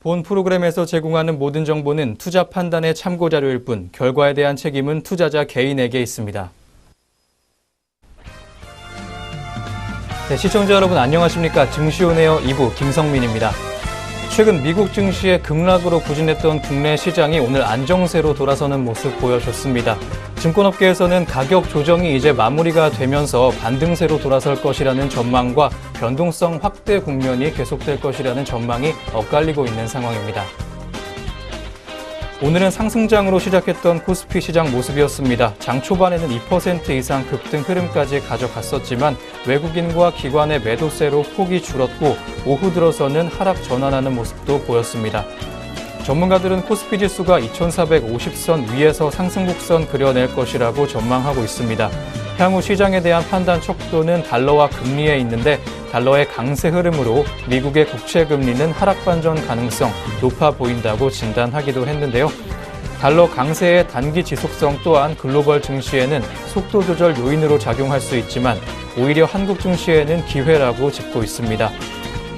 본 프로그램에서 제공하는 모든 정보는 투자 판단의 참고 자료일 뿐 결과에 대한 책임은 투자자 개인에게 있습니다. 네, 시청자 여러분 안녕하십니까? 증시온에어 2부 김성민입니다. 최근 미국 증시의 급락으로 부진했던 국내 시장이 오늘 안정세로 돌아서는 모습 보여줬습니다. 증권업계에서는 가격 조정이 이제 마무리가 되면서 반등세로 돌아설 것이라는 전망과 변동성 확대 국면이 계속될 것이라는 전망이 엇갈리고 있는 상황입니다. 오늘은 상승장으로 시작했던 코스피 시장 모습이었습니다. 장 초반에는 2% 이상 급등 흐름까지 가져갔었지만 외국인과 기관의 매도세로 폭이 줄었고 오후 들어서는 하락 전환하는 모습도 보였습니다. 전문가들은 코스피 지수가 2450선 위에서 상승 곡선 그려낼 것이라고 전망하고 있습니다. 향후 시장에 대한 판단 척도는 달러와 금리에 있는데 달러의 강세 흐름으로 미국의 국채 금리는 하락 반전 가능성 높아 보인다고 진단하기도 했는데요. 달러 강세의 단기 지속성 또한 글로벌 증시에는 속도 조절 요인으로 작용할 수 있지만 오히려 한국 증시에는 기회라고 짚고 있습니다.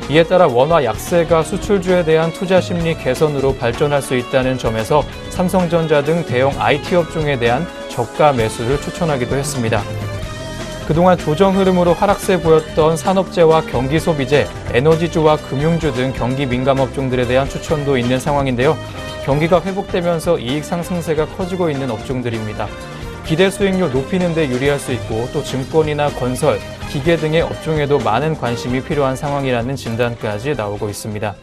이에 따라 원화 약세가 수출주에 대한 투자 심리 개선으로 발전할 수 있다는 점에서 삼성전자 등 대형 IT 업종에 대한 저가 매수를 추천하기도 했습니다. 그동안 조정 흐름으로 하락세 보였던 산업재와 경기소비재, 에너지주와 금융주 등 경기 민감 업종들에 대한 추천도 있는 상황인데요. 경기가 회복되면서 이익 상승세가 커지고 있는 업종들입니다. 기대 수익률 높이는 데 유리할 수 있고 또 증권이나 건설, 기계 등의 업종에도 많은 관심이 필요한 상황이라는 진단까지 나오고 있습니다.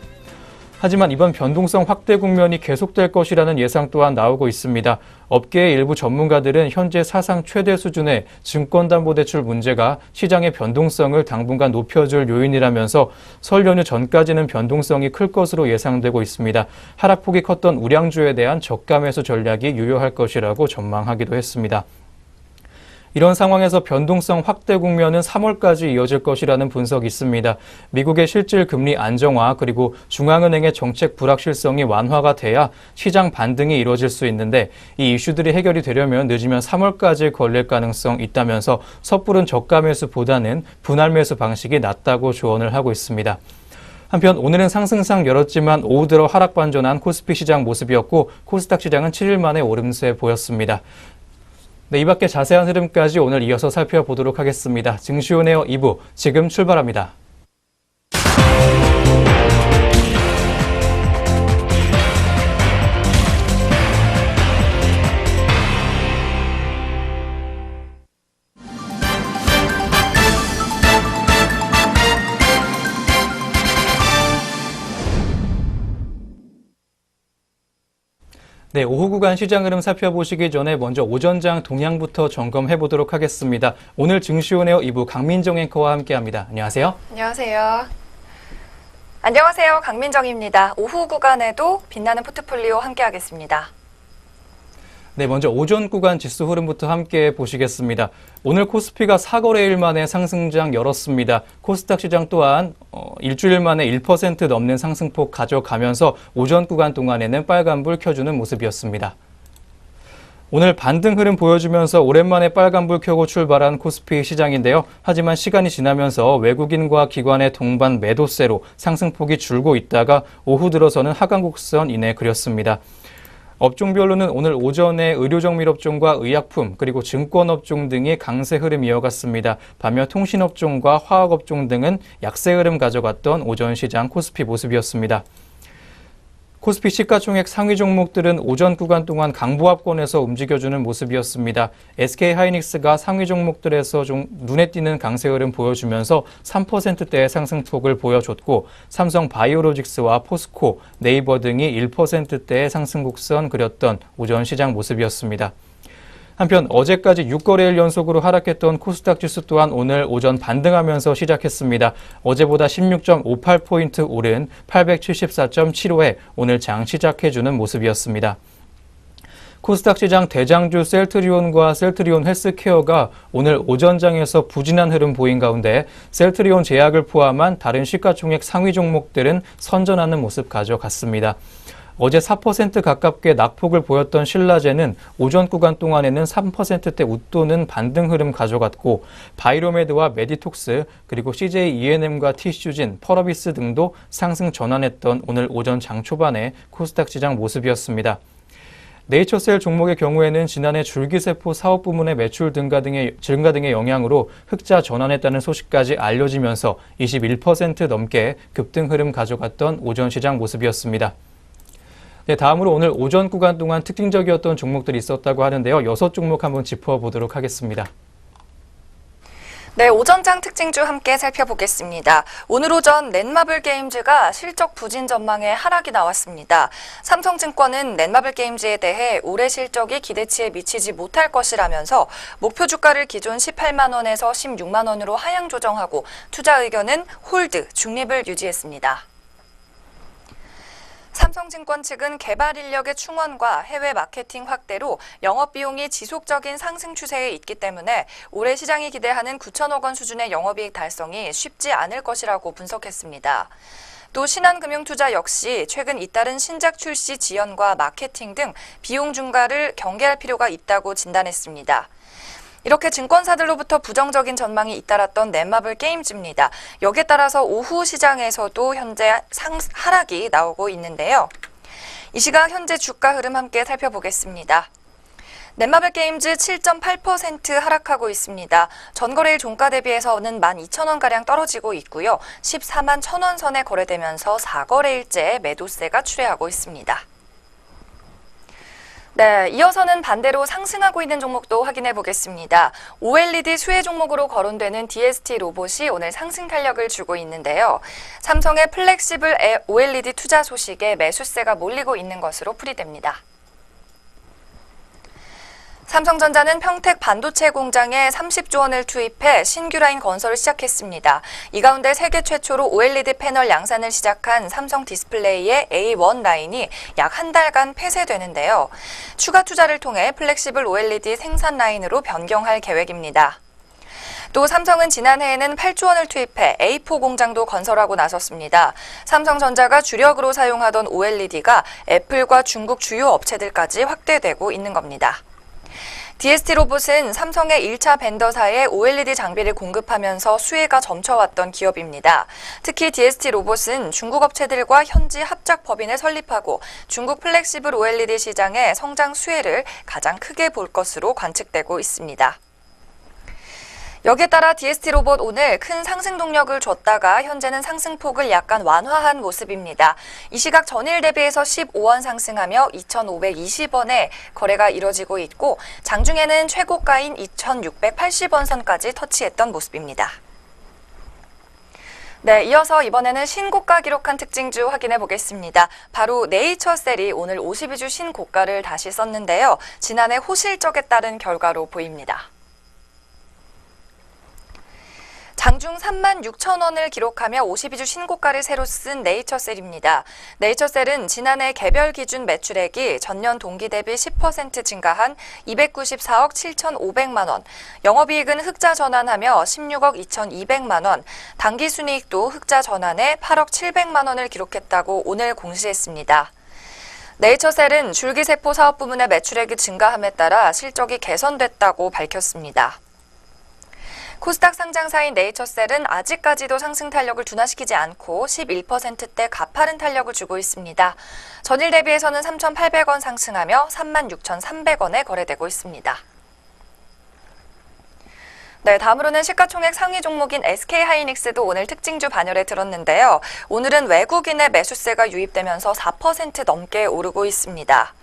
하지만 이번 변동성 확대 국면이 계속될 것이라는 예상 또한 나오고 있습니다. 업계의 일부 전문가들은 현재 사상 최대 수준의 증권담보대출 문제가 시장의 변동성을 당분간 높여줄 요인이라면서 설 연휴 전까지는 변동성이 클 것으로 예상되고 있습니다. 하락폭이 컸던 우량주에 대한 저가 매수 전략이 유효할 것이라고 전망하기도 했습니다. 이런 상황에서 변동성 확대 국면은 3월까지 이어질 것이라는 분석이 있습니다. 미국의 실질 금리 안정화 그리고 중앙은행의 정책 불확실성이 완화가 돼야 시장 반등이 이루어질 수 있는데 이 이슈들이 해결이 되려면 늦으면 3월까지 걸릴 가능성이 있다면서 섣부른 저가 매수보다는 분할 매수 방식이 낫다고 조언을 하고 있습니다. 한편 오늘은 상승상 열었지만 오후 들어 하락 반전한 코스피 시장 모습이었고 코스닥 시장은 7일 만에 오름세 보였습니다. 네, 이 밖에 자세한 흐름까지 오늘 이어서 살펴보도록 하겠습니다. 증시온에어 2부 지금 출발합니다. 네, 오후 구간 시장 흐름 살펴보시기 전에 먼저 오전장 동향부터 점검해 보도록 하겠습니다. 오늘 증시온에어 2부 강민정 앵커와 함께합니다. 안녕하세요. 안녕하세요. 안녕하세요. 강민정입니다. 오후 구간에도 빛나는 포트폴리오 함께하겠습니다. 네, 먼저 오전 구간 지수 흐름부터 함께 보시겠습니다. 오늘 코스피가 4거래일 만에 상승장 열었습니다. 코스닥 시장 또한 일주일 만에 1% 넘는 상승폭 가져가면서 오전 구간 동안에는 빨간불 켜주는 모습이었습니다. 오늘 반등 흐름 보여주면서 오랜만에 빨간불 켜고 출발한 코스피 시장인데요. 하지만 시간이 지나면서 외국인과 기관의 동반 매도세로 상승폭이 줄고 있다가 오후 들어서는 하강 곡선 이내 그렸습니다. 업종별로는 오늘 오전에 의료정밀업종과 의약품 그리고 증권업종 등이 강세 흐름 이어갔습니다. 반면 통신업종과 화학업종 등은 약세 흐름 가져갔던 오전 시장 코스피 모습이었습니다. 코스피 시가총액 상위 종목들은 오전 구간 동안 강보합권에서 움직여주는 모습이었습니다. SK하이닉스가 상위 종목들에서 좀 눈에 띄는 강세 흐름 보여주면서 3%대의 상승폭을 보여줬고 삼성바이오로직스와 포스코, 네이버 등이 1%대의 상승 곡선 그렸던 오전 시장 모습이었습니다. 한편 어제까지 6거래일 연속으로 하락했던 코스닥 지수 또한 오늘 오전 반등하면서 시작했습니다. 어제보다 16.58포인트 오른 874.75에 오늘 장 시작해주는 모습이었습니다. 코스닥 시장 대장주 셀트리온과 셀트리온 헬스케어가 오늘 오전장에서 부진한 흐름 보인 가운데 셀트리온 제약을 포함한 다른 시가총액 상위 종목들은 선전하는 모습 가져갔습니다. 어제 4% 가깝게 낙폭을 보였던 신라제는 오전 구간 동안에는 3%대 웃도는 반등 흐름 가져갔고 바이로메드와 메디톡스 그리고 CJ E&M과 티슈진, 펄어비스 등도 상승 전환했던 오늘 오전 장 초반의 코스닥 시장 모습이었습니다. 네이처셀 종목의 경우에는 지난해 줄기세포 사업 부문의 매출 증가 등의 영향으로 흑자 전환했다는 소식까지 알려지면서 21% 넘게 급등 흐름 가져갔던 오전 시장 모습이었습니다. 네, 다음으로 오늘 오전 구간 동안 특징적이었던 종목들이 있었다고 하는데요. 6종목 한번 짚어보도록 하겠습니다. 네, 오전장 특징주 함께 살펴보겠습니다. 오늘 오전 넷마블 게임즈가 실적 부진 전망에 하락이 나왔습니다. 삼성증권은 넷마블 게임즈에 대해 올해 실적이 기대치에 미치지 못할 것이라면서 목표 주가를 기존 18만 원에서 16만 원으로 하향 조정하고 투자 의견은 홀드, 중립을 유지했습니다. 삼성증권 측은 개발 인력의 충원과 해외 마케팅 확대로 영업비용이 지속적인 상승 추세에 있기 때문에 올해 시장이 기대하는 9천억 원 수준의 영업이익 달성이 쉽지 않을 것이라고 분석했습니다. 또 신한금융투자 역시 최근 잇따른 신작 출시 지연과 마케팅 등 비용 증가를 경계할 필요가 있다고 진단했습니다. 이렇게 증권사들로부터 부정적인 전망이 잇따랐던 넷마블 게임즈입니다. 여기에 따라서 오후 시장에서도 현재 하락이 나오고 있는데요. 이 시각 현재 주가 흐름 함께 살펴보겠습니다. 넷마블 게임즈 7.8% 하락하고 있습니다. 전거래일 종가 대비해서는 12,000원가량 떨어지고 있고요. 14만 1,000원 선에 거래되면서 4거래일째 매도세가 출회하고 있습니다. 네, 이어서는 반대로 상승하고 있는 종목도 확인해 보겠습니다. OLED 수혜 종목으로 거론되는 DST 로봇이 오늘 상승 탄력을 주고 있는데요. 삼성의 플렉시블 OLED 투자 소식에 매수세가 몰리고 있는 것으로 풀이됩니다. 삼성전자는 평택 반도체 공장에 30조 원을 투입해 신규 라인 건설을 시작했습니다. 이 가운데 세계 최초로 OLED 패널 양산을 시작한 삼성 디스플레이의 A1 라인이 약 한 달간 폐쇄되는데요. 추가 투자를 통해 플렉시블 OLED 생산 라인으로 변경할 계획입니다. 또 삼성은 지난해에는 8조 원을 투입해 A4 공장도 건설하고 나섰습니다. 삼성전자가 주력으로 사용하던 OLED가 애플과 중국 주요 업체들까지 확대되고 있는 겁니다. DST 로봇은 삼성의 1차 벤더사에 OLED 장비를 공급하면서 수혜가 점쳐왔던 기업입니다. 특히 DST 로봇은 중국 업체들과 현지 합작 법인을 설립하고 중국 플렉시블 OLED 시장의 성장 수혜를 가장 크게 볼 것으로 관측되고 있습니다. 여기에 따라 DST 로봇 오늘 큰 상승 동력을 줬다가 현재는 상승폭을 약간 완화한 모습입니다. 이 시각 전일 대비해서 15원 상승하며 2,520원에 거래가 이뤄지고 있고 장중에는 최고가인 2,680원 선까지 터치했던 모습입니다. 네, 이어서 이번에는 신고가 기록한 특징주 확인해 보겠습니다. 바로 네이처셀이 오늘 52주 신고가를 다시 썼는데요. 지난해 호실적에 따른 결과로 보입니다. 장중 36,000원을 기록하며 52주 신고가를 새로 쓴 네이처셀입니다. 네이처셀은 지난해 개별 기준 매출액이 전년 동기 대비 10% 증가한 294억 7,500만 원, 영업이익은 흑자 전환하며 16억 2,200만 원, 당기순이익도 흑자 전환해 8억 700만 원을 기록했다고 오늘 공시했습니다. 네이처셀은 줄기세포 사업 부문의 매출액이 증가함에 따라 실적이 개선됐다고 밝혔습니다. 코스닥 상장사인 네이처셀은 아직까지도 상승 탄력을 둔화시키지 않고 11%대 가파른 탄력을 주고 있습니다. 전일 대비해서는 3,800원 상승하며 36,300원에 거래되고 있습니다. 네, 다음으로는 시가총액 상위 종목인 SK하이닉스도 오늘 특징주 반열에 들었는데요. 오늘은 외국인의 매수세가 유입되면서 4% 넘게 오르고 있습니다.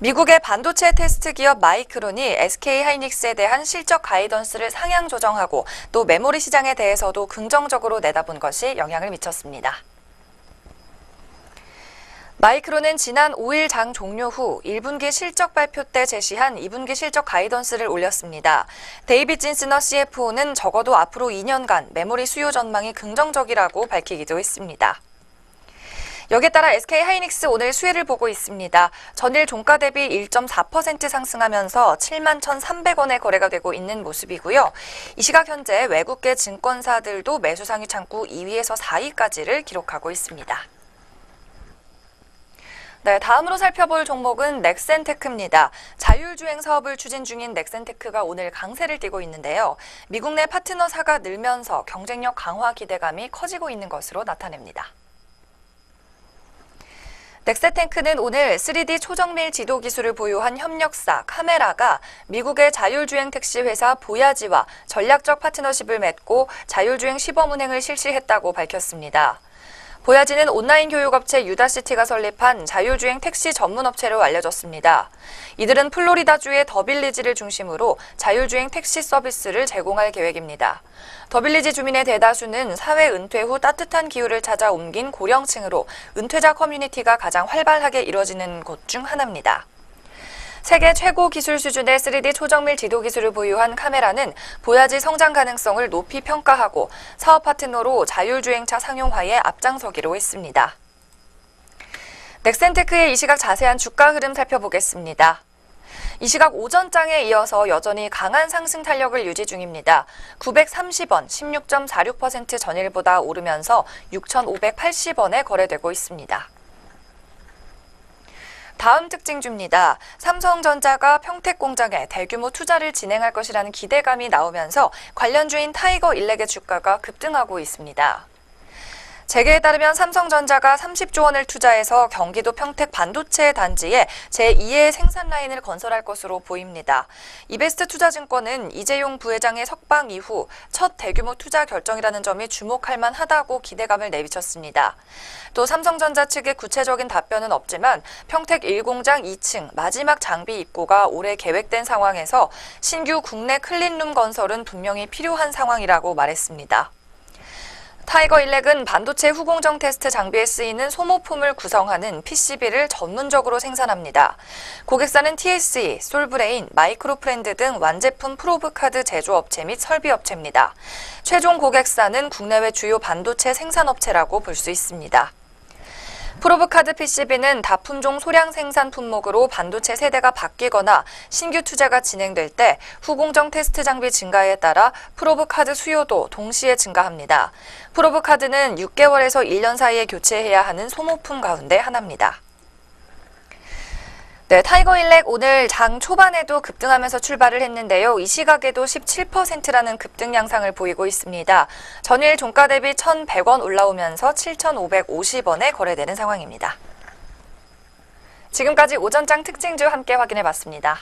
미국의 반도체 테스트 기업 마이크론이 SK하이닉스에 대한 실적 가이던스를 상향 조정하고 또 메모리 시장에 대해서도 긍정적으로 내다본 것이 영향을 미쳤습니다. 마이크론은 지난 5일 장 종료 후 1분기 실적 발표 때 제시한 2분기 실적 가이던스를 올렸습니다. 데이빗 진스너 CFO는 적어도 앞으로 2년간 메모리 수요 전망이 긍정적이라고 밝히기도 했습니다. 여기에 따라 SK하이닉스 오늘 수혜를 보고 있습니다. 전일 종가 대비 1.4% 상승하면서 71,300원에 거래가 되고 있는 모습이고요. 이 시각 현재 외국계 증권사들도 매수 상위 창구 2위에서 4위까지를 기록하고 있습니다. 네, 다음으로 살펴볼 종목은 넥센테크입니다. 자율주행 사업을 추진 중인 넥센테크가 오늘 강세를 띠고 있는데요. 미국 내 파트너사가 늘면서 경쟁력 강화 기대감이 커지고 있는 것으로 나타냅니다. 넥센테크는 오늘 3D 초정밀 지도 기술을 보유한 협력사 카메라가 미국의 자율주행 택시 회사 보야지와 전략적 파트너십을 맺고 자율주행 시범 운행을 실시했다고 밝혔습니다. 보야지는 온라인 교육업체 유다시티가 설립한 자율주행 택시 전문 업체로 알려졌습니다. 이들은 플로리다주의 더빌리지를 중심으로 자율주행 택시 서비스를 제공할 계획입니다. 더빌리지 주민의 대다수는 사회 은퇴 후 따뜻한 기후를 찾아 옮긴 고령층으로 은퇴자 커뮤니티가 가장 활발하게 이뤄지는 곳 중 하나입니다. 세계 최고 기술 수준의 3D 초정밀 지도 기술을 보유한 카메라는 보야지 성장 가능성을 높이 평가하고 사업 파트너로 자율주행차 상용화에 앞장서기로 했습니다. 넥센테크의 이 시각 자세한 주가 흐름 살펴보겠습니다. 이 시각 오전장에 이어서 여전히 강한 상승 탄력을 유지 중입니다. 930원, 16.46% 전일보다 오르면서 6,580원에 거래되고 있습니다. 다음 특징주입니다. 삼성전자가 평택공장에 대규모 투자를 진행할 것이라는 기대감이 나오면서 관련주인 타이거 일렉의 주가가 급등하고 있습니다. 재계에 따르면 삼성전자가 30조 원을 투자해서 경기도 평택 반도체 단지에 제2의 생산 라인을 건설할 것으로 보입니다. 이베스트 투자증권은 이재용 부회장의 석방 이후 첫 대규모 투자 결정이라는 점이 주목할 만하다고 기대감을 내비쳤습니다. 또 삼성전자 측의 구체적인 답변은 없지만 평택 1공장 2층 마지막 장비 입고가 올해 계획된 상황에서 신규 국내 클린룸 건설은 분명히 필요한 상황이라고 말했습니다. 타이거 일렉은 반도체 후공정 테스트 장비에 쓰이는 소모품을 구성하는 PCB를 전문적으로 생산합니다. 고객사는 TSE, 솔브레인, 마이크로프렌드 등 완제품 프로브카드 제조업체 및 설비업체입니다. 최종 고객사는 국내외 주요 반도체 생산업체라고 볼 수 있습니다. 프로브카드 PCB는 다품종 소량 생산 품목으로 반도체 세대가 바뀌거나 신규 투자가 진행될 때 후공정 테스트 장비 증가에 따라 프로브카드 수요도 동시에 증가합니다. 프로브카드는 6개월에서 1년 사이에 교체해야 하는 소모품 가운데 하나입니다. 네, 타이거 일렉 오늘 장 초반에도 급등하면서 출발을 했는데요. 이 시각에도 17%라는 급등 양상을 보이고 있습니다. 전일 종가 대비 1,100원 올라오면서 7,550원에 거래되는 상황입니다. 지금까지 오전장 특징주 함께 확인해봤습니다.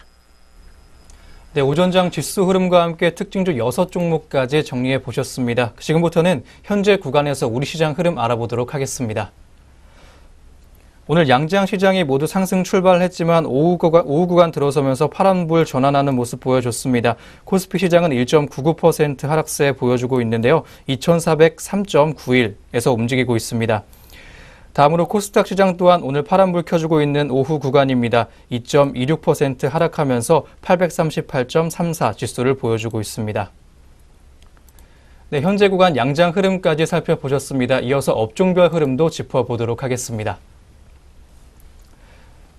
네, 오전장 지수 흐름과 함께 특징주 6종목까지 정리해 보셨습니다. 지금부터는 현재 구간에서 우리 시장 흐름 알아보도록 하겠습니다. 오늘 양장 시장이 모두 상승 출발했지만 오후 구간 들어서면서 파란불 전환하는 모습 보여줬습니다. 코스피 시장은 1.99% 하락세 보여주고 있는데요. 2403.91에서 움직이고 있습니다. 다음으로 코스닥 시장 또한 오늘 파란불 켜주고 있는 오후 구간입니다. 2.26% 하락하면서 838.34 지수를 보여주고 있습니다. 네, 현재 구간 양장 흐름까지 살펴보셨습니다. 이어서 업종별 흐름도 짚어보도록 하겠습니다.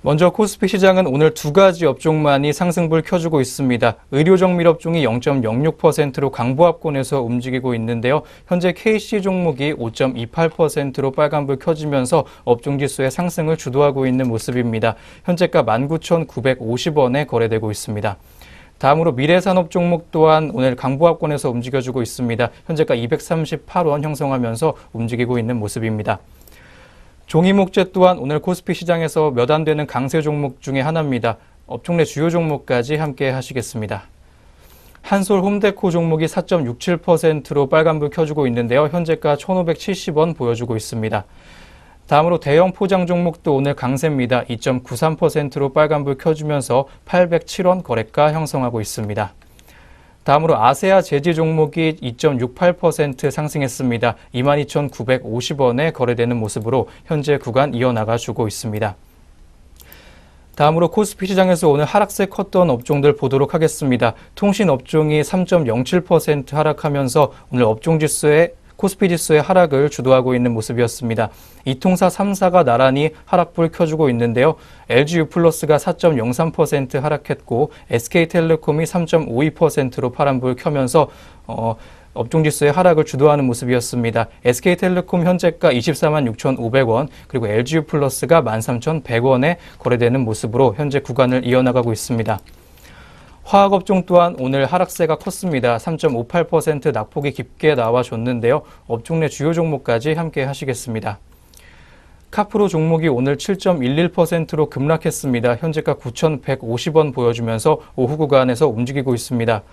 먼저 코스피 시장은 오늘 두 가지 업종만이 상승불 켜주고 있습니다. 의료정밀업종이 0.06%로 강보합권에서 움직이고 있는데요. 현재 KC 종목이 5.28%로 빨간불 켜지면서 업종지수의 상승을 주도하고 있는 모습입니다. 현재가 19,950원에 거래되고 있습니다. 다음으로 미래산업 종목 또한 오늘 강보합권에서 움직여주고 있습니다. 현재가 238원 형성하면서 움직이고 있는 모습입니다. 종이목재 또한 오늘 코스피 시장에서 몇 안 되는 강세 종목 중에 하나입니다. 업종 내 주요 종목까지 함께 하시겠습니다. 한솔 홈데코 종목이 4.67%로 빨간불 켜주고 있는데요. 현재가 1,570원 보여주고 있습니다. 다음으로 대형 포장 종목도 오늘 강세입니다. 2.93%로 빨간불 켜주면서 807원 거래가 형성하고 있습니다. 다음으로 아세아 제지 종목이 2.68% 상승했습니다. 22,950원에 거래되는 모습으로 현재 구간 이어나가주고 있습니다. 다음으로 코스피 시장에서 오늘 하락세 컸던 업종들 보도록 하겠습니다. 통신업종이 3.07% 하락하면서 오늘 업종지수의 코스피 지수의 하락을 주도하고 있는 모습이었습니다. 이통사 3사가 나란히 하락불 켜주고 있는데요. LG유플러스가 4.03% 하락했고 SK텔레콤이 3.52%로 파란불 켜면서 업종지수의 하락을 주도하는 모습이었습니다. SK텔레콤 현재가 24만 6,500원, 그리고 LG유플러스가 13,100원에 거래되는 모습으로 현재 구간을 이어나가고 있습니다. 화학업종 또한 오늘 하락세가 컸습니다. 3.58% 낙폭이 깊게 나와줬는데요. 업종 내 주요 종목까지 함께 하시겠습니다. 카프로 종목이 오늘 7.11%로 급락했습니다. 현재가 9,150원 보여주면서 오후 구간에서 움직이고 있습니다.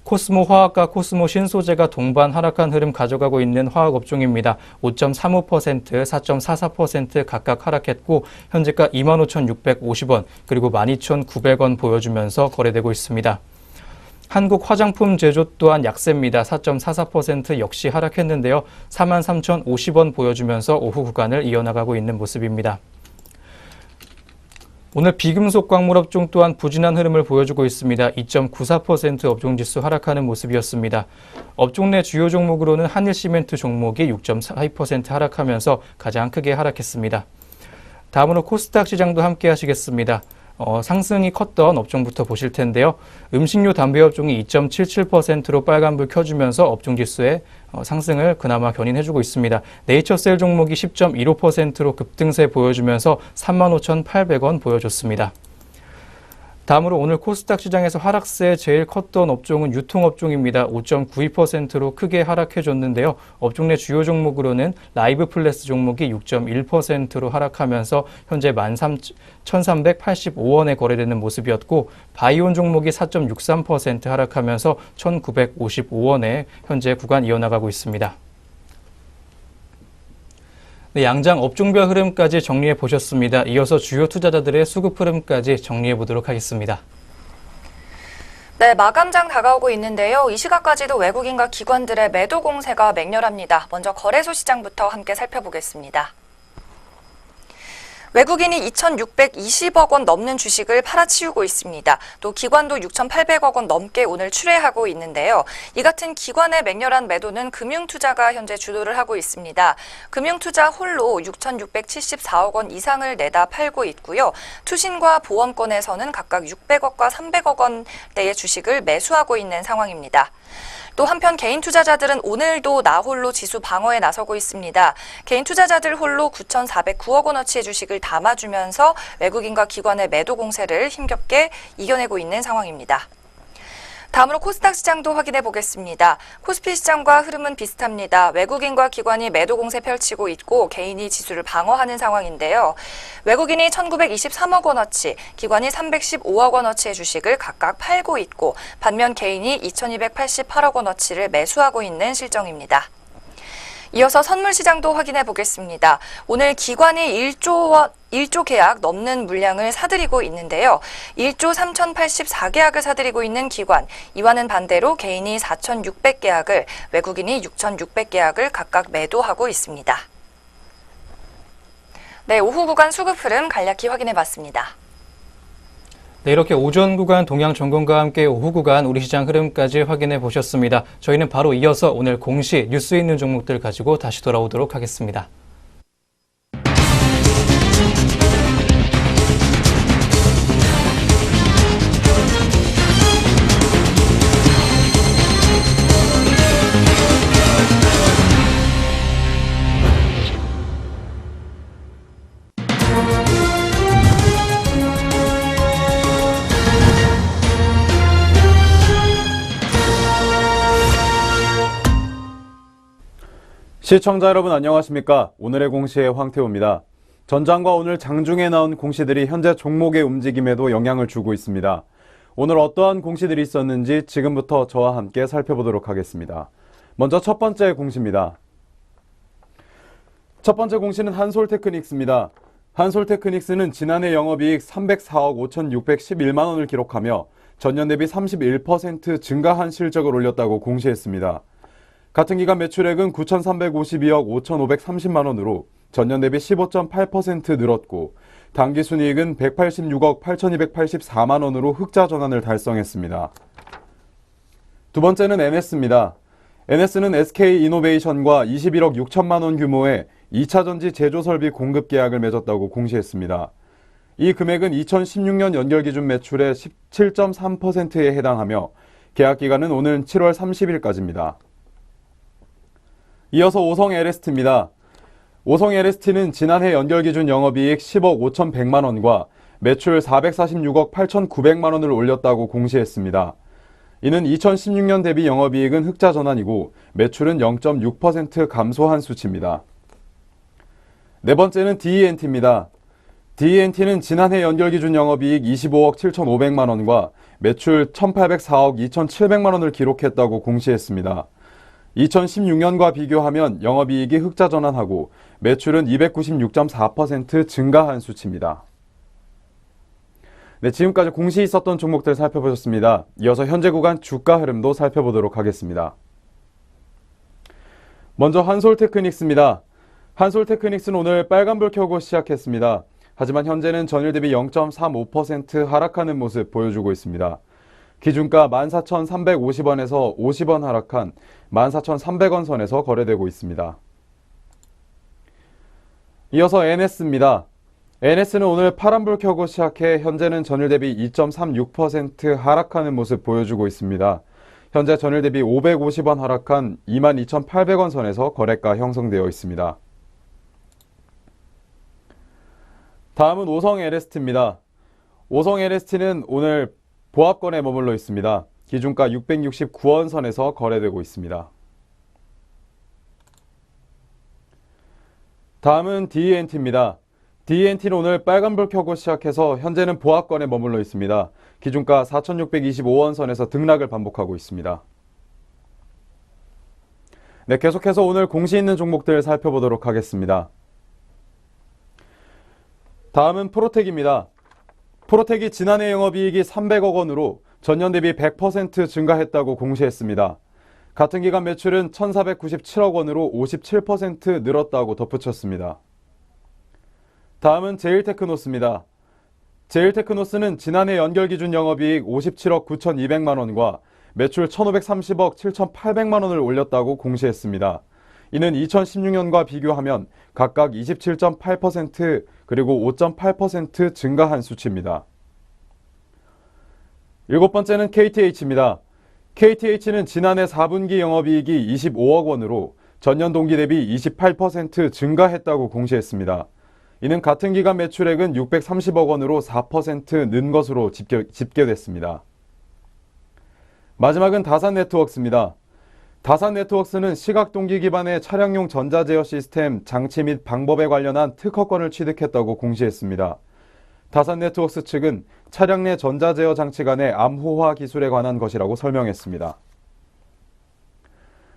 코스모 화학과 코스모 신소재가 동반 하락한 흐름 가져가고 있는 화학업종입니다. 5.35%, 4.44% 각각 하락했고 현재가 25,650원 그리고 12,900원 보여주면서 거래되고 있습니다. 한국 화장품 제조 또한 약세입니다. 4.44% 역시 하락했는데요. 43,050원 보여주면서 오후 구간을 이어나가고 있는 모습입니다. 오늘 비금속 광물 업종 또한 부진한 흐름을 보여주고 있습니다. 2.94% 업종지수 하락하는 모습이었습니다. 업종 내 주요 종목으로는 한일시멘트 종목이 6.42% 하락하면서 가장 크게 하락했습니다. 다음으로 코스닥 시장도 함께 하시겠습니다. 상승이 컸던 업종부터 보실 텐데요. 음식료 담배 업종이 2.77%로 빨간불 켜주면서 업종지수의 상승을 그나마 견인해주고 있습니다. 네이처셀 종목이 10.15%로 급등세 보여주면서 35,800원 보여줬습니다. 다음으로 오늘 코스닥 시장에서 하락세 제일 컸던 업종은 유통업종입니다. 5.92%로 크게 하락해줬는데요. 업종 내 주요 종목으로는 라이브 플래스 종목이 6.1%로 하락하면서 현재 13,385원에 거래되는 모습이었고 바이온 종목이 4.63% 하락하면서 1,955원에 현재 구간 이어나가고 있습니다. 네, 양장 업종별 흐름까지 정리해 보셨습니다. 이어서 주요 투자자들의 수급 흐름까지 정리해 보도록 하겠습니다. 네, 마감장 다가오고 있는데요. 이 시각까지도 외국인과 기관들의 매도 공세가 맹렬합니다. 먼저 거래소 시장부터 함께 살펴보겠습니다. 외국인이 2,620억 원 넘는 주식을 팔아치우고 있습니다. 또 기관도 6,800억 원 넘게 오늘 출회하고 있는데요. 이 같은 기관의 맹렬한 매도는 금융투자가 현재 주도를 하고 있습니다. 금융투자 홀로 6,674억 원 이상을 내다 팔고 있고요. 투신과 보험권에서는 각각 600억과 300억 원대의 주식을 매수하고 있는 상황입니다. 또 한편 개인 투자자들은 오늘도 나홀로 지수 방어에 나서고 있습니다. 개인 투자자들 홀로 9,409억 원어치의 주식을 담아주면서 외국인과 기관의 매도 공세를 힘겹게 이겨내고 있는 상황입니다. 다음으로 코스닥 시장도 확인해 보겠습니다. 코스피 시장과 흐름은 비슷합니다. 외국인과 기관이 매도 공세 펼치고 있고 개인이 지수를 방어하는 상황인데요. 외국인이 1,923억 원어치, 기관이 315억 원어치의 주식을 각각 팔고 있고 반면 개인이 2,288억 원어치를 매수하고 있는 실정입니다. 이어서 선물 시장도 확인해 보겠습니다. 오늘 기관이 1조 계약 넘는 물량을 사들이고 있는데요. 1조 3,084계약을 사들이고 있는 기관, 이와는 반대로 개인이 4,600계약을, 외국인이 6,600계약을 각각 매도하고 있습니다. 네, 오후 구간 수급 흐름 간략히 확인해 봤습니다. 네, 이렇게 오전 구간 동향 점검과 함께 오후 구간 우리 시장 흐름까지 확인해 보셨습니다. 저희는 바로 이어서 오늘 공시 뉴스 있는 종목들 가지고 다시 돌아오도록 하겠습니다. 시청자 여러분 안녕하십니까? 오늘의 공시의 황태호입니다. 전장과 오늘 장중에 나온 공시들이 현재 종목의 움직임에도 영향을 주고 있습니다. 오늘 어떠한 공시들이 있었는지 지금부터 저와 함께 살펴보도록 하겠습니다. 먼저 첫 번째 공시입니다. 첫 번째 공시는 한솔테크닉스입니다. 한솔테크닉스는 지난해 영업이익 304억 5,611만 원을 기록하며 전년 대비 31% 증가한 실적을 올렸다고 공시했습니다. 같은 기간 매출액은 9,352억 5,530만 원으로 전년 대비 15.8% 늘었고 당기순이익은 186억 8,284만 원으로 흑자 전환을 달성했습니다. 두 번째는 NS입니다. NS는 SK이노베이션과 21억 6천만 원 규모의 2차 전지 제조 설비 공급 계약을 맺었다고 공시했습니다. 이 금액은 2016년 연결 기준 매출의 17.3%에 해당하며 계약 기간은 오는 7월 30일까지입니다. 이어서 오성 LST입니다. 오성 LST는 지난해 연결기준 영업이익 10억 5,100만 원과 매출 446억 8,900만 원을 올렸다고 공시했습니다. 이는 2016년 대비 영업이익은 흑자 전환이고 매출은 0.6% 감소한 수치입니다. 네 번째는 DENT입니다. DENT는 지난해 연결기준 영업이익 25억 7,500만 원과 매출 1,804억 2,700만 원을 기록했다고 공시했습니다. 2016년과 비교하면 영업이익이 흑자 전환하고 매출은 296.4% 증가한 수치입니다. 네, 지금까지 공시 있었던 종목들 살펴보셨습니다. 이어서 현재 구간 주가 흐름도 살펴보도록 하겠습니다. 먼저 한솔테크닉스입니다. 한솔테크닉스는 오늘 빨간불 켜고 시작했습니다. 하지만 현재는 전일 대비 0.35% 하락하는 모습 보여주고 있습니다. 기준가 14,350원에서 50원 하락한 14,300원 선에서 거래되고 있습니다. 이어서 NS입니다. NS는 오늘 파란불 켜고 시작해 현재는 전일 대비 2.36% 하락하는 모습 보여주고 있습니다. 현재 전일 대비 550원 하락한 22,800원 선에서 거래가 형성되어 있습니다. 다음은 오성 LST입니다. 오성 LST는 오늘 보합권에 머물러 있습니다. 기준가 669원 선에서 거래되고 있습니다. 다음은 DENT입니다. DENT는 오늘 빨간불 켜고 시작해서 현재는 보합권에 머물러 있습니다. 기준가 4,625원 선에서 등락을 반복하고 있습니다. 네, 계속해서 오늘 공시 있는 종목들 살펴보도록 하겠습니다. 다음은 프로텍입니다. 프로텍이 지난해 영업이익이 300억 원으로 전년 대비 100% 증가했다고 공시했습니다. 같은 기간 매출은 1,497억 원으로 57% 늘었다고 덧붙였습니다. 다음은 제일테크노스입니다. 제일테크노스는 지난해 연결기준 영업이익 57억 9,200만 원과 매출 1,530억 7,800만 원을 올렸다고 공시했습니다. 이는 2016년과 비교하면 각각 27.8% 그리고 5.8% 증가한 수치입니다. 일곱 번째는 KTH입니다. KTH는 지난해 4분기 영업이익이 25억 원으로 전년 동기 대비 28% 증가했다고 공시했습니다. 이는 같은 기간 매출액은 630억 원으로 4% 는 것으로 집계됐습니다. 마지막은 다산네트워크스입니다. 다산네트워크스는 시각동기 기반의 차량용 전자제어 시스템, 장치 및 방법에 관련한 특허권을 취득했다고 공시했습니다. 다산네트워크스 측은 차량 내 전자제어 장치 간의 암호화 기술에 관한 것이라고 설명했습니다.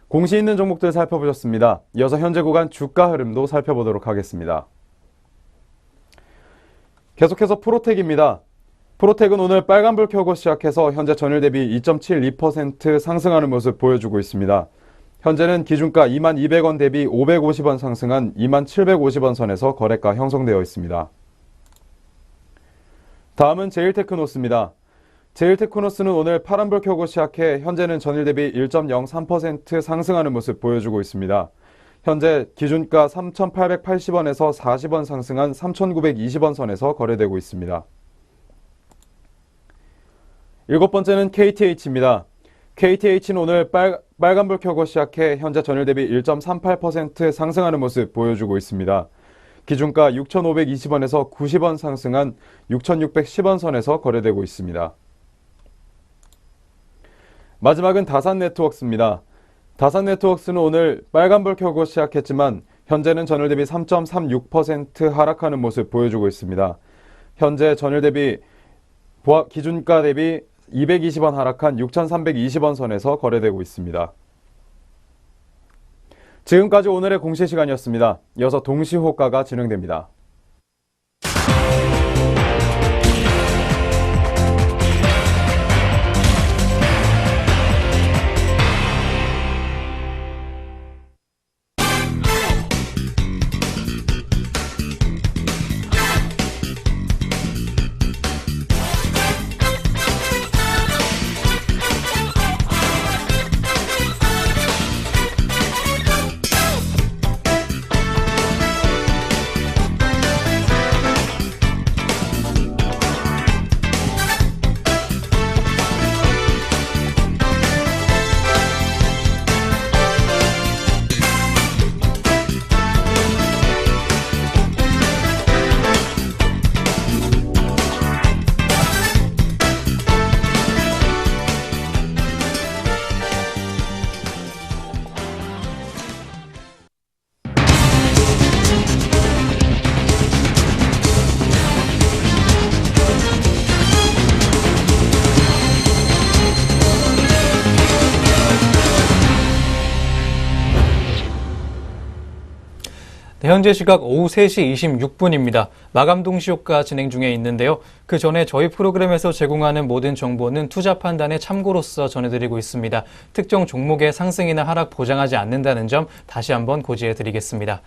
공시 있는 종목들 살펴보셨습니다. 이어서 현재 구간 주가 흐름도 살펴보도록 하겠습니다. 계속해서 프로텍입니다. 프로텍은 오늘 빨간불 켜고 시작해서 현재 전일 대비 2.72% 상승하는 모습 보여주고 있습니다. 현재는 기준가 22,200원 대비 550원 상승한 2750원 선에서 거래가 형성되어 있습니다. 다음은 제일테크노스입니다. 제일테크노스는 오늘 파란불 켜고 시작해 현재는 전일 대비 1.03% 상승하는 모습 보여주고 있습니다. 현재 기준가 3,880원에서 40원 상승한 3,920원 선에서 거래되고 있습니다. 일곱 번째는 KTH입니다. KTH는 오늘 빨간불 켜고 시작해 현재 전일 대비 1.38% 상승하는 모습 보여주고 있습니다. 기준가 6,520원에서 90원 상승한 6,610원 선에서 거래되고 있습니다. 마지막은 다산네트워크스입니다. 다산네트워크스는 오늘 빨간불 켜고 시작했지만 현재는 전일 대비 3.36% 하락하는 모습 보여주고 있습니다. 현재 전일 대비 기준가 대비 220원 하락한 6,320원 선에서 거래되고 있습니다. 지금까지 오늘의 공시 시간이었습니다. 이어서 동시호가가 진행됩니다. 현재 시각 오후 3시 26분입니다. 마감 동시효과 진행 중에 있는데요. 그 전에 저희 프로그램에서 제공하는 모든 정보는 투자 판단의 참고로서 전해드리고 있습니다. 특정 종목의 상승이나 하락 보장하지 않는다는 점 다시 한번 고지해 드리겠습니다.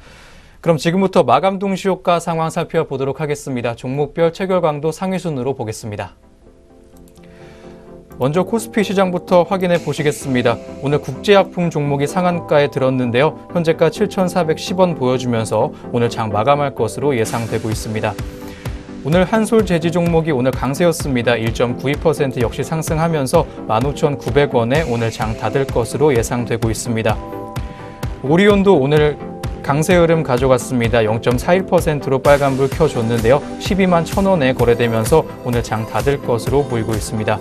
그럼 지금부터 마감 동시효과 상황 살펴보도록 하겠습니다. 종목별 체결 강도 상위 순으로 보겠습니다. 먼저 코스피 시장부터 확인해 보시겠습니다. 오늘 국제약품 종목이 상한가에 들었는데요. 현재가 7,410원 보여주면서 오늘 장 마감할 것으로 예상되고 있습니다. 오늘 한솔 제지 종목이 오늘 강세였습니다. 1.92% 역시 상승하면서 15,900원에 오늘 장 닫을 것으로 예상되고 있습니다. 오리온도 오늘 강세 흐름 가져갔습니다. 0.41%로 빨간불 켜줬는데요. 12만 1,000원에 거래되면서 오늘 장 닫을 것으로 보이고 있습니다.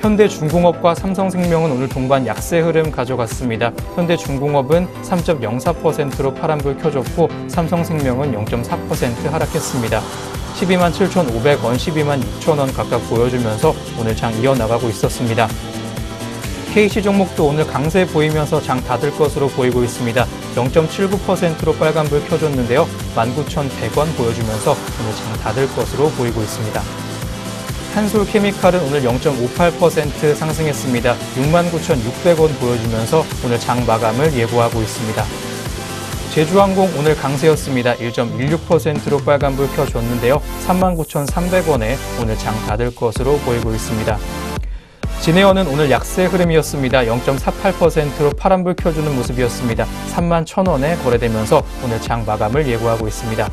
현대중공업과 삼성생명은 오늘 동반 약세 흐름 가져갔습니다. 현대중공업은 3.04%로 파란불 켜줬고 삼성생명은 0.4% 하락했습니다. 12만 7,500원, 12만 6천원 각각 보여주면서 오늘 장 이어나가고 있었습니다. KC 종목도 오늘 강세 보이면서 장 닫을 것으로 보이고 있습니다. 0.79%로 빨간불 켜줬는데요. 19,100원 보여주면서 오늘 장 닫을 것으로 보이고 있습니다. 한솔케미칼은 오늘 0.58% 상승했습니다. 69,600원 보여주면서 오늘 장 마감을 예고하고 있습니다. 제주항공 오늘 강세였습니다. 1.16%로 빨간불 켜줬는데요. 39,300원에 오늘 장 닫을 것으로 보이고 있습니다. 진에어는 오늘 약세 흐름이었습니다. 0.48%로 파란불 켜주는 모습이었습니다. 31,000원에 거래되면서 오늘 장 마감을 예고하고 있습니다.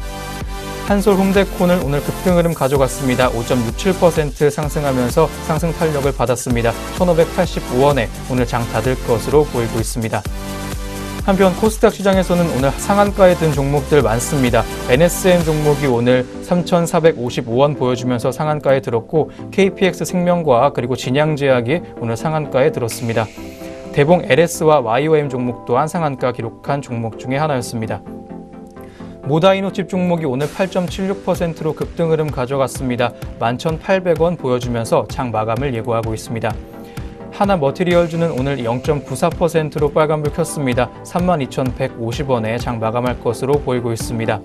한솔 홈데코는 오늘 급등 흐름 가져갔습니다. 5.67% 상승하면서 상승 탄력을 받았습니다. 1,585원에 오늘 장 닫을 것으로 보이고 있습니다. 한편 코스닥 시장에서는 오늘 상한가에 든 종목들 많습니다. NSM 종목이 오늘 3,455원 보여주면서 상한가에 들었고 KPX 생명과학 그리고 진양제약이 오늘 상한가에 들었습니다. 대봉 LS와 YOM 종목 또한 상한가 기록한 종목 중에 하나였습니다. 모다이노칩 종목이 오늘 8.76%로 급등 흐름 가져갔습니다. 11,800원 보여주면서 장 마감을 예고하고 있습니다. 하나 머티리얼즈는 오늘 0.94%로 빨간불 켰습니다. 32,150원에 장 마감할 것으로 보이고 있습니다.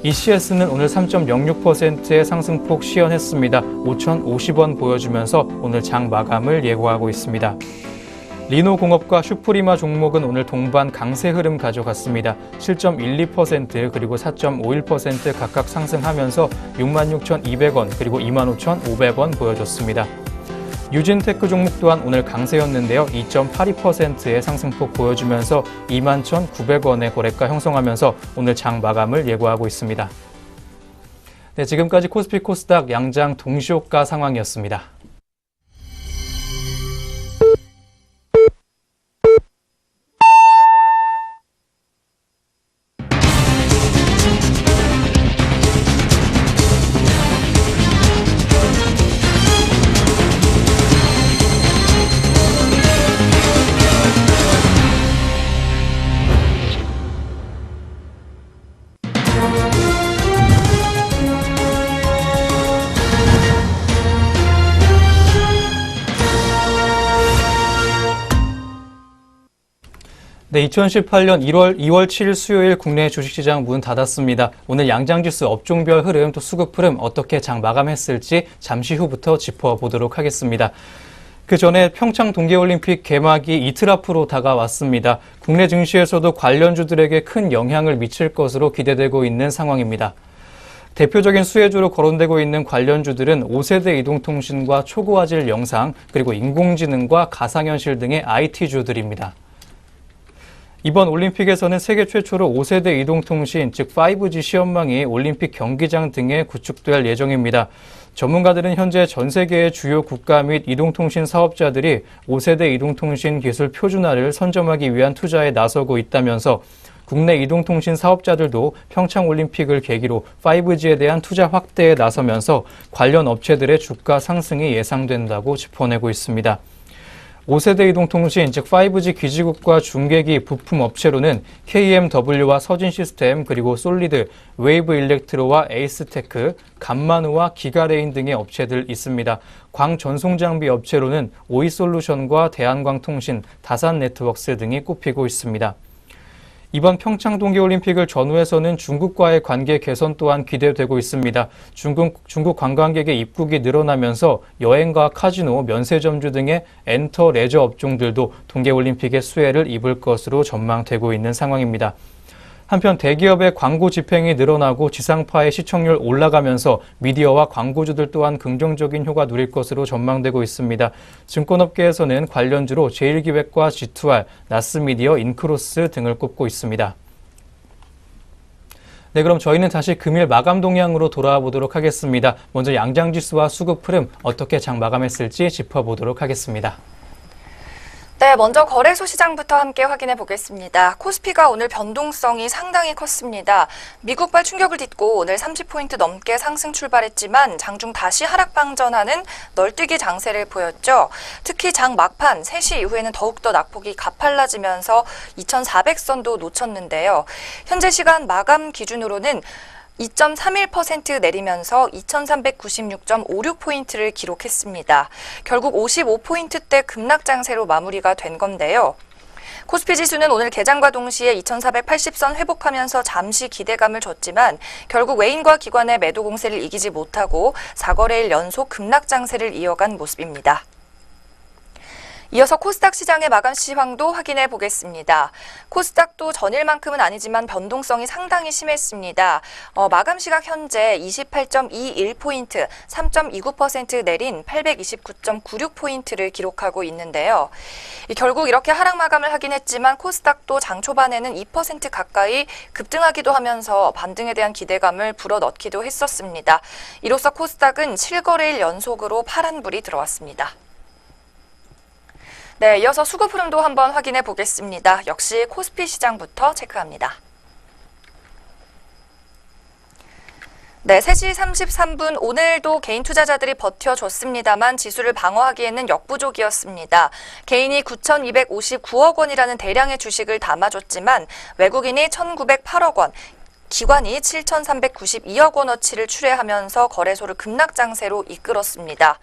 ECS는 오늘 3.06%의 상승폭 시현했습니다. 5,050원 보여주면서 오늘 장 마감을 예고하고 있습니다. 리노공업과 슈프리마 종목은 오늘 동반 강세 흐름 가져갔습니다. 7.12% 그리고 4.51% 각각 상승하면서 66,200원 그리고 25,500원 보여줬습니다. 유진테크 종목 또한 오늘 강세였는데요. 2.82%의 상승폭 보여주면서 21,900원의 거래가 형성하면서 오늘 장 마감을 예고하고 있습니다. 네, 지금까지 코스피 코스닥 양장 동시효과 상황이었습니다. 네, 2018년 2월 7일 수요일 국내 주식시장 문 닫았습니다. 오늘 양장지수 업종별 흐름 또 수급 흐름 어떻게 장 마감했을지 잠시 후부터 짚어보도록 하겠습니다. 그 전에 평창 동계올림픽 개막이 이틀 앞으로 다가왔습니다. 국내 증시에서도 관련주들에게 큰 영향을 미칠 것으로 기대되고 있는 상황입니다. 대표적인 수혜주로 거론되고 있는 관련주들은 5세대 이동통신과 초고화질 영상, 그리고 인공지능과 가상현실 등의 IT주들입니다. 이번 올림픽에서는 세계 최초로 5세대 이동통신, 즉 5G 시험망이 올림픽 경기장 등에 구축될 예정입니다. 전문가들은 현재 전 세계의 주요 국가 및 이동통신 사업자들이 5세대 이동통신 기술 표준화를 선점하기 위한 투자에 나서고 있다면서 국내 이동통신 사업자들도 평창올림픽을 계기로 5G에 대한 투자 확대에 나서면서 관련 업체들의 주가 상승이 예상된다고 짚어내고 있습니다. 5세대 이동통신, 즉 5G 기지국과 중계기 부품 업체로는 KMW와 서진시스템, 그리고 솔리드, 웨이브 일렉트로와 에이스테크, 감마누와 기가레인 등의 업체들 있습니다. 광전송장비 업체로는 오이솔루션과 대한광통신, 다산네트워크스 등이 꼽히고 있습니다. 이번 평창 동계올림픽을 전후해서는 중국과의 관계 개선 또한 기대되고 있습니다. 중국 관광객의 입국이 늘어나면서 여행과 카지노, 면세점주 등의 엔터 레저 업종들도 동계올림픽의 수혜를 입을 것으로 전망되고 있는 상황입니다. 한편 대기업의 광고 집행이 늘어나고 지상파의 시청률 올라가면서 미디어와 광고주들 또한 긍정적인 효과 누릴 것으로 전망되고 있습니다. 증권업계에서는 관련주로 제일기획과 G2R, 나스미디어, 인크로스 등을 꼽고 있습니다. 네, 그럼 저희는 다시 금일 마감 동향으로 돌아와 보도록 하겠습니다. 먼저 양장지수와 수급 흐름 어떻게 장 마감했을지 짚어보도록 하겠습니다. 네, 먼저 거래소 시장부터 함께 확인해 보겠습니다. 코스피가 오늘 변동성이 상당히 컸습니다. 미국발 충격을 딛고 오늘 30포인트 넘게 상승 출발했지만 장중 다시 하락 방전하는 널뛰기 장세를 보였죠. 특히 장 막판 3시 이후에는 더욱더 낙폭이 가팔라지면서 2400선도 놓쳤는데요. 현재 시간 마감 기준으로는 2.31% 내리면서 2396.56포인트를 기록했습니다. 결국 55포인트대 급락 장세로 마무리가 된 건데요. 코스피 지수는 오늘 개장과 동시에 2480선 회복하면서 잠시 기대감을 줬지만 결국 외인과 기관의 매도 공세를 이기지 못하고 4거래일 연속 급락 장세를 이어간 모습입니다. 이어서 코스닥 시장의 마감 시황도 확인해 보겠습니다. 코스닥도 전일만큼은 아니지만 변동성이 상당히 심했습니다. 마감 시각 현재 28.21포인트, 3.29% 내린 829.96포인트를 기록하고 있는데요. 결국 이렇게 하락 마감을 하긴 했지만 코스닥도 장 초반에는 2% 가까이 급등하기도 하면서 반등에 대한 기대감을 불어넣기도 했었습니다. 이로써 코스닥은 7거래일 연속으로 파란불이 들어왔습니다. 네, 이어서 수급 흐름도 한번 확인해 보겠습니다. 역시 코스피 시장부터 체크합니다. 네, 3시 33분 오늘도 개인 투자자들이 버텨줬습니다만 지수를 방어하기에는 역부족이었습니다. 개인이 9,259억 원이라는 대량의 주식을 담아줬지만 외국인이 1,908억 원, 기관이 7,392억 원어치를 출회하면서 거래소를 급락 장세로 이끌었습니다.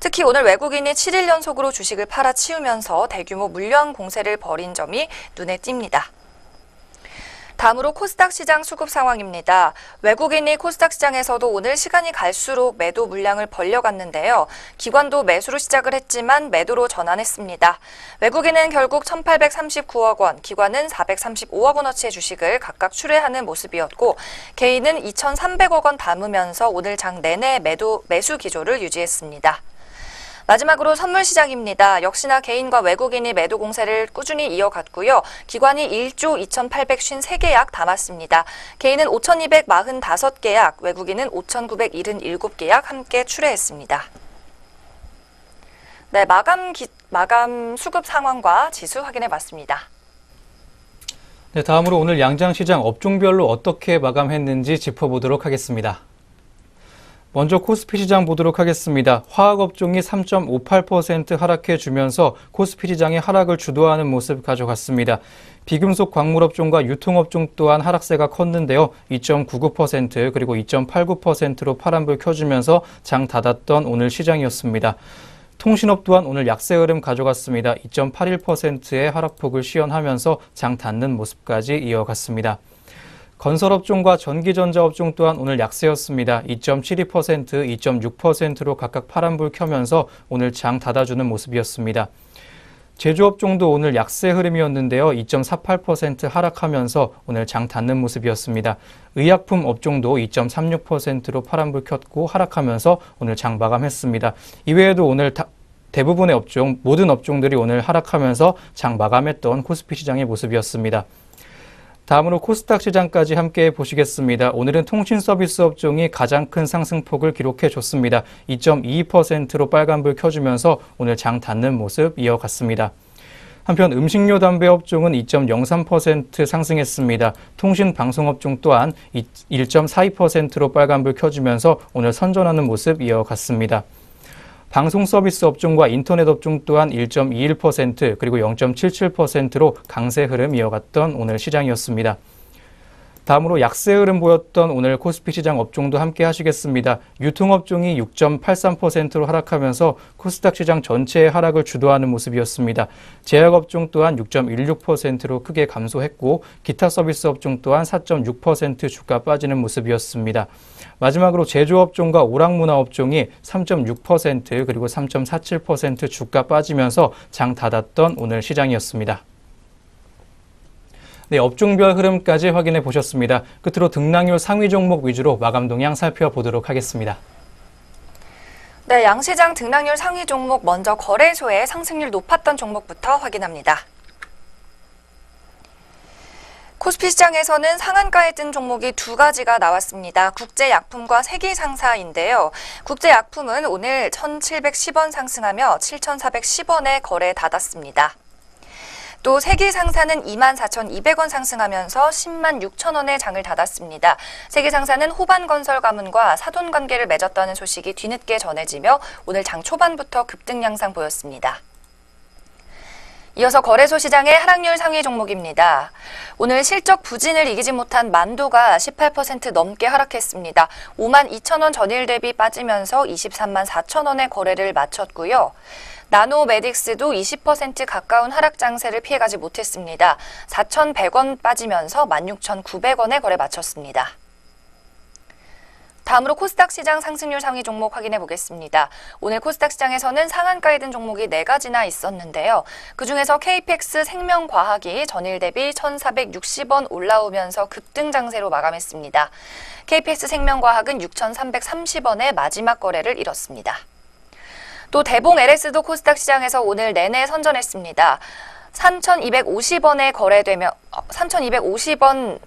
특히 오늘 외국인이 7일 연속으로 주식을 팔아치우면서 대규모 물량 공세를 벌인 점이 눈에 띕니다. 다음으로 코스닥 시장 수급 상황입니다. 외국인이 코스닥 시장에서도 오늘 시간이 갈수록 매도 물량을 벌려갔는데요. 기관도 매수로 시작을 했지만 매도로 전환했습니다. 외국인은 결국 1,839억 원, 기관은 435억 원어치의 주식을 각각 출회하는 모습이었고 개인은 2,300억 원 담으면서 오늘 장 내내 매수 기조를 유지했습니다. 마지막으로 선물 시장입니다. 역시나 개인과 외국인이 매도 공세를 꾸준히 이어갔고요. 기관이 1조 2,853계약 담았습니다. 개인은 5,245계약, 외국인은 5,977계약 함께 출회했습니다. 네, 마감 수급 상황과 지수 확인해 봤습니다. 네, 다음으로 오늘 양장시장 업종별로 어떻게 마감했는지 짚어보도록 하겠습니다. 먼저 코스피 시장 보도록 하겠습니다. 화학업종이 3.58% 하락해주면서 코스피 시장의 하락을 주도하는 모습 가져갔습니다. 비금속 광물업종과 유통업종 또한 하락세가 컸는데요. 2.99% 그리고 2.89%로 파란불 켜주면서 장 닫았던 오늘 시장이었습니다. 통신업 또한 오늘 약세 흐름 가져갔습니다. 2.81%의 하락폭을 시연하면서 장 닫는 모습까지 이어갔습니다. 건설업종과 전기전자업종 또한 오늘 약세였습니다. 2.72%, 2.6%로 각각 파란불 켜면서 오늘 장 닫아주는 모습이었습니다. 제조업종도 오늘 약세 흐름이었는데요. 2.48% 하락하면서 오늘 장 닫는 모습이었습니다. 의약품 업종도 2.36%로 파란불 켰고 하락하면서 오늘 장 마감했습니다. 이외에도 오늘 대부분의 업종, 모든 업종들이 오늘 하락하면서 장 마감했던 코스피 시장의 모습이었습니다. 다음으로 코스닥 시장까지 함께 보시겠습니다. 오늘은 통신 서비스 업종이 가장 큰 상승폭을 기록해 줬습니다. 2.22%로 빨간불 켜주면서 오늘 장 닫는 모습 이어갔습니다. 한편 음식료 담배 업종은 2.03% 상승했습니다. 통신 방송 업종 또한 1.42%로 빨간불 켜주면서 오늘 선전하는 모습 이어갔습니다. 방송 서비스 업종과 인터넷 업종 또한 1.21% 그리고 0.77%로 강세 흐름 이어갔던 오늘 시장이었습니다. 다음으로 약세 흐름 보였던 오늘 코스피 시장 업종도 함께 하시겠습니다. 유통업종이 6.83%로 하락하면서 코스닥 시장 전체의 하락을 주도하는 모습이었습니다. 제약업종 또한 6.16%로 크게 감소했고 기타 서비스 업종 또한 4.6% 주가 빠지는 모습이었습니다. 마지막으로 제조업종과 오락문화업종이 3.6% 그리고 3.47% 주가 빠지면서 장 닫았던 오늘 시장이었습니다. 네, 업종별 흐름까지 확인해 보셨습니다. 끝으로 등락률 상위 종목 위주로 마감 동향 살펴보도록 하겠습니다. 네, 양시장 등락률 상위 종목 먼저 거래소의 상승률 높았던 종목부터 확인합니다. 코스피 시장에서는 상한가에 뜬 종목이 두 가지가 나왔습니다. 국제약품과 세기상사인데요. 국제약품은 오늘 1,710원 상승하며 7,410원에 거래 닫았습니다. 또 세기상사는 24,200원 상승하면서 10만 6천원에 장을 닫았습니다. 세기상사는 호반건설 가문과 사돈 관계를 맺었다는 소식이 뒤늦게 전해지며 오늘 장 초반부터 급등 양상 보였습니다. 이어서 거래소 시장의 하락률 상위 종목입니다. 오늘 실적 부진을 이기지 못한 만도가 18% 넘게 하락했습니다. 5만 2천원 전일 대비 빠지면서 23만 4천원의 거래를 마쳤고요. 나노메딕스도 20% 가까운 하락 장세를 피해가지 못했습니다. 4,100원 빠지면서 16,900원에 거래 마쳤습니다. 다음으로 코스닥 시장 상승률 상위 종목 확인해 보겠습니다. 오늘 코스닥 시장에서는 상한가에 든 종목이 4가지나 있었는데요. 그중에서 KPX 생명과학이 전일 대비 1,460원 올라오면서 급등 장세로 마감했습니다. KPX 생명과학은 6,330원에 마지막 거래를 이뤘습니다. 또 대봉 LS도 코스닥 시장에서 오늘 내내 선전했습니다. 3,250원에 거래되며 3,250원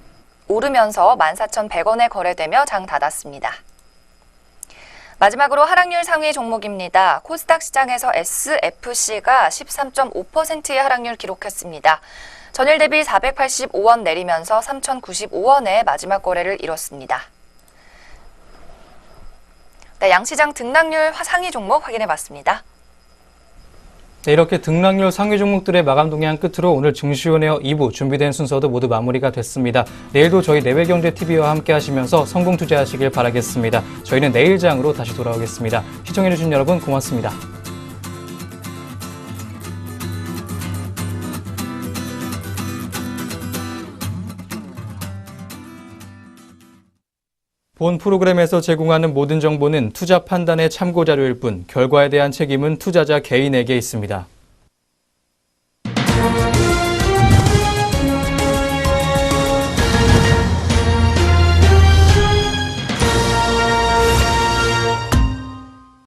오르면서 14,100원에 거래되며 장 닫았습니다. 마지막으로 하락률 상위 종목입니다. 코스닥 시장에서 SFC가 13.5%의 하락률 기록했습니다. 전일 대비 485원 내리면서 3,095원에 마지막 거래를 이뤘습니다. 네, 양시장 등락률 상위 종목 확인해봤습니다. 네, 이렇게 등락률 상위 종목들의 마감 동향 끝으로 오늘 증시온에어 2부 준비된 순서도 모두 마무리가 됐습니다. 내일도 저희 내외경제TV와 함께 하시면서 성공 투자하시길 바라겠습니다. 저희는 내일 장으로 다시 돌아오겠습니다. 시청해주신 여러분 고맙습니다. 본 프로그램에서 제공하는 모든 정보는 투자 판단의 참고 자료일 뿐 결과에 대한 책임은 투자자 개인에게 있습니다.